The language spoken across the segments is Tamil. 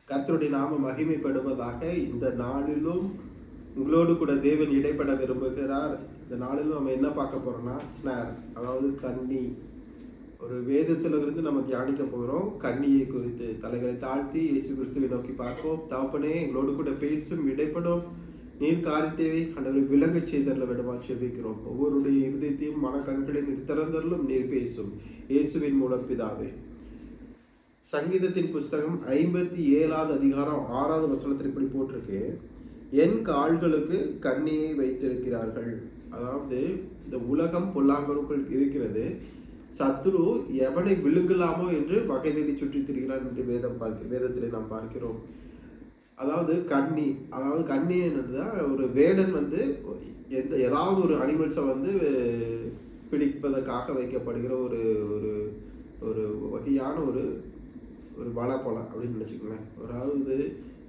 கர்த்தருடைய நாம மகிமைப்படுவதாக. இந்த நாளிலும் உங்களோடு கூட தேவன் இடைப்பட விரும்புகிறார். இந்த நாளிலும் நம்ம என்ன பார்க்க போறோம்னா ஸ்னார், அதாவது கன்னி. ஒரு வேதத்திலிருந்து நம்ம தியானிக்க போகிறோம் கன்னியை குறித்து. தலைகளை தாழ்த்தி இயேசு கிறிஸ்துவை நோக்கி பார்ப்போம். தகப்பனே, எங்களோடு கூட பேசும், இடைப்படும் நீர் காரியத்தை ஆண்டவரை விளங்க செய்தரல விடமா செபிக்கிறோம். ஒவ்வொருடைய இருதயத்தையும் மன கண்களையும் திறந்தரலும் நீர் பேசும் இயேசுவின் மூலம் பிதாவே. சங்கீதத்தின் புஸ்தகம் 57வது அதிகாரம் 6வது வசனத்தில் இப்படி போட்டிருக்கு, என் கால்களுக்கு கண்ணியை வைத்திருக்கிறார்கள். அதாவது இந்த உலகம் பொல்லாங்கருக்குள் இருக்கிறது, சத்துரு எவனை விழுங்கலாமோ என்று வகை தேடி சுற்றி திரிகிறார் என்று வேதத்திலே நாம் பார்க்கிறோம். அதாவது கண்ணி என்னதுதான், ஒரு வேடன் ஏதாவது ஒரு அனிமல்ஸை பிடிப்பதற்காக வைக்கப்படுகிற ஒரு ஒரு ஒரு வகையான ஒரு ஒரு வலை போல அப்படின்னு நினச்சிக்கோங்களேன். அதாவது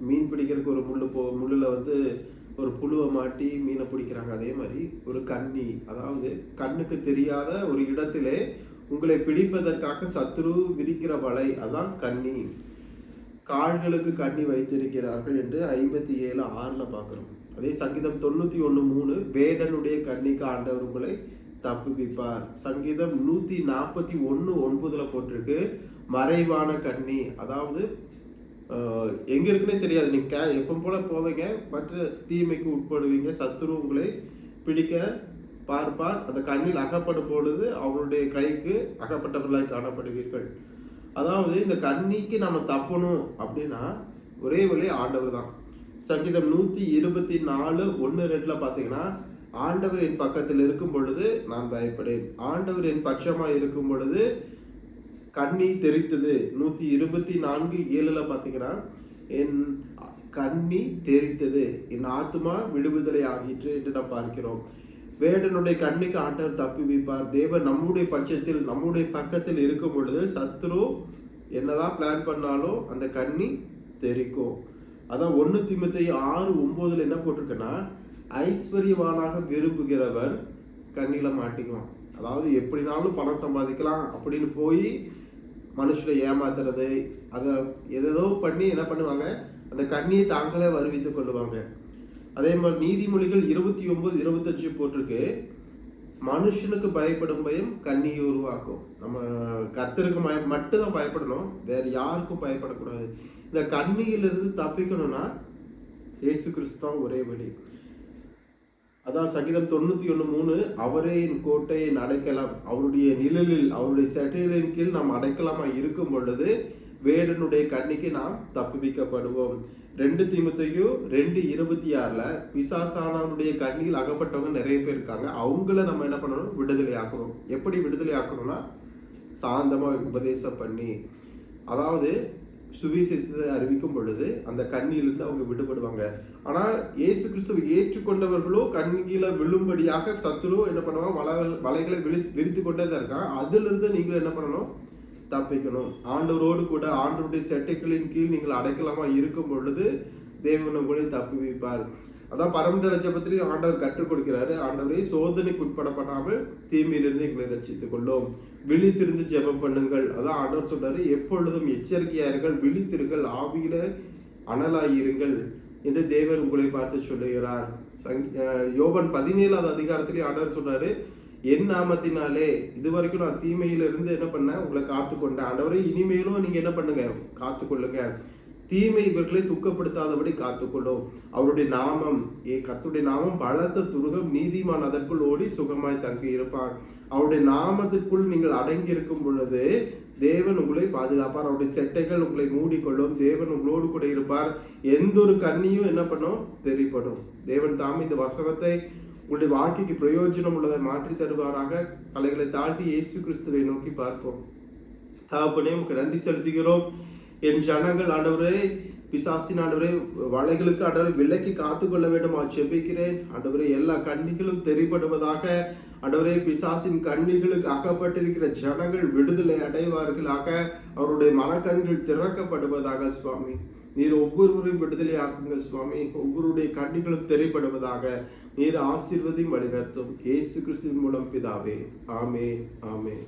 மீன் பிடிக்கிறதுக்கு ஒரு முள்ளில் ஒரு புழுவை மாட்டி மீனை பிடிக்கிறாங்க. அதே மாதிரி ஒரு கண்ணி, அதாவது கண்ணுக்கு தெரியாத ஒரு இடத்திலே உங்களை பிடிப்பதற்காக சத்துரு விரிக்கிற வலை, அதான் கண்ணி. கால்களுக்கு கண்ணி வைத்திருக்கிறார்கள் என்று 57:6 பார்க்கிறோம். அதே சங்கீதம் 91:3, வேடனுடைய கண்ணிக்கு ஆண்டவர் உங்களை தப்புவிப்பார். சங்கீதம் 141:9 போட்டிருக்கு, மறைவான கண்ணி. அதாவது எங்க இருக்குன்னே தெரியாது, நீங்க எப்போ போல போவீங்க, மற்ற தீமைக்கு உட்படுவீங்க, சத்துரு உங்களை பிடிக்க பார்ப்பார். அந்த கண்ணில் அகப்படும் பொழுது அவருடைய கைக்கு அகப்பட்டவர்களாய் காணப்படுவீர்கள். அதாவது இந்த கண்ணிக்கு நம்ம தப்பணும் அப்படின்னா ஒரே வழி ஆண்டவர் தான். சங்கீதம் 124:1-2 பார்த்தீங்கன்னா, ஆண்டவர் என் பக்கத்தில் இருக்கும் பொழுது நான் பயப்படேன், ஆண்டவர் என் பட்சமா இருக்கும் பொழுது கண்ணி தெரித்தது. 124:7 பார்த்தீங்கன்னா, என் கண்ணி தெரித்தது, என் ஆத்துமா விடுதலை ஆகிற்று என்று நாம் பார்க்கிறோம். வேடனுடைய கண்ணிக்கு ஆண்டவர் தப்பி வைப்பார். தேவன் நம்முடைய பட்சத்தில், நம்முடைய பக்கத்தில் இருக்கும் பொழுது சத்துரு என்னதான் பிளான் பண்ணாலும் அந்த கண்ணி தெரிக்கும். அதான் 1 தீமோத்தேயு 6:9 என்ன போட்டிருக்குன்னா, ஐஸ்வர்யவானாக விரும்புகிறவன் கண்ணில மாட்டிக்குவான். அதாவது எப்படினாலும் பணம் சம்பாதிக்கலாம் அப்படின்னு போய் மனுஷனை ஏமாத்துறது, அதை எதோ பண்ணி என்ன பண்ணுவாங்க, அந்த கண்ணியை தாங்களே வருவித்துக் கொள்ளுவாங்க. அதே மாதிரி நீதிமொழிகள் 29:25 போட்டிருக்கு, மனுஷனுக்கு பயப்படும் பயம் கண்ணியை உருவாக்கும். நம்ம கர்த்தருக்கு மட்டும்தான் பயப்படணும், வேற யாருக்கும் பயப்படக்கூடாது. இந்த கண்ணியிலிருந்து தப்பிக்கணும்னா இயேசு கிறிஸ்து தான் ஒரே வழி. அதான் சங்கீதம் 91:3, அவரே என் கோட்டை, என் அடைக்கலாம், அவருடைய நிழலில், அவருடைய சட்டைகளின் கீழ் நாம் அடைக்கலாமா இருக்கும் பொழுது வேடனுடைய கண்ணிக்கு நாம் தப்புவிக்கப்படுவோம். 2 தீமோத்தேயு 2:26, பிசாசானவனுடைய கண்ணியில் அகப்பட்டவங்க நிறைய பேர் இருக்காங்க, அவங்கள நம்ம என்ன பண்ணணும், விடுதலை ஆக்கணும். எப்படி விடுதலை ஆக்கணும்னா, சாந்தமா உபதேசம் பண்ணி, அதாவது சுவிசேஷத்தை அறிவிக்கும் பொழுது அந்த கண்ணியிலிருந்து அவங்க விடுபடுவாங்க. ஆனா இயேசு கிறிஸ்துவை ஏற்றுக்கொண்டவர்களோ கண்ணியில விழும்படியாக சத்துரு என்ன பண்ணுவாங்க, வலைகளை விரித்து கொண்டே தான் இருக்கான். அதுல இருந்து நீங்கள் என்ன பண்ணணும், தப்பிக்கணும். ஆண்டவரோடு கூட ஆண்டவருடைய செட்டைகளின் கீழ் நீங்கள் அடைக்கலாமா இருக்கும் பொழுது தேவன் உங்களை தப்பி வைப்பார். அதான் பரமண்ட ஜெபத்திலையும் ஆண்டவர் கற்றுக் கொடுக்கிறாரு, ஆண்டவரை சோதனைக்கு உட்படப்படாமல் தீமையிலிருந்து எங்களை ரட்சித்துக் கொள்ளும், விழித்திருந்து ஜெபம் பண்ணுங்கள். அதான் ஆண்டவர் சொல்றாரு, எப்பொழுதும் எச்சரிக்கையார்கள், விழித்திருங்கள், ஆவியில அனலாயிருங்கள் என்று தேவன் உங்களை பார்த்து சொல்லுகிறார். யோவான் 17வது அதிகாரத்திலேயே ஆண்டவர் சொல்றாரு, என் நாமத்தினாலே இதுவரைக்கும் நான் தீமையிலிருந்து என்ன பண்ணேன், உங்களை காத்துக்கொண்டேன். ஆண்டவரே, இனிமேலும் நீங்க என்ன பண்ணுங்க, காத்துக்கொள்ளுங்க, தீமை இவர்களை துக்கப்படுத்தாதபடி காத்துக்கொள்ளும். அவருடைய நாமம், கர்த்தருடைய நாமம் பலத்த துருகம், நீதிமான் அதற்குள் ஓடி சுகமாய் தங்கி இருப்பான். அவருடைய நாமத்திற்குள் நீங்கள் அடங்கி இருக்கும் பொழுது தேவன் உங்களை பாதுகாப்பார், அவருடைய செட்டைகள் உங்களை மூடிக்கொள்ளும், தேவன் உங்களோடு கூட இருப்பார். எந்த ஒரு கண்ணியும் என்ன பண்ணும், தெரிப்படும். தேவன் தாம் இந்த வசனத்தை உங்களுடைய வாழ்க்கைக்கு பிரயோஜனம் உள்ளதை மாற்றி தருவாராக. தலைகளை தாழ்த்தி இயேசு கிறிஸ்துவை நோக்கி பார்ப்போம். தகப்பனே, உமக்கு நன்றி செலுத்துகிறோம். என் ஜனங்கள் ஆண்டவரே, பிசாசின் ஆண்டவரே, வலைகளுக்கு ஆண்டவரை விலக்கி காத்துக்கொள்ள வேண்டும் ஜெபிக்கிறேன். ஆண்டவரே, எல்லா கண்ணிகளும் தெரிப்படுவதாக. ஆண்டவரே, பிசாசின் கண்ணிகளுக்கு அகப்பட்டிருக்கிற ஜனங்கள் விடுதலை அடைவார்களாக. அவருடைய மனக்கண்கள் திறக்கப்படுவதாக சுவாமி. நீர் ஒவ்வொருவரையும் விடுதலை ஆக்குங்க சுவாமி. ஒவ்வொருடைய கண்ணிகளும் தெரிப்படுவதாக. நீர் ஆசீர்வதியும் வழிநடத்தும். இயேசு கிறிஸ்துவின் மூலம் பிதாவே. ஆமென், ஆமென்.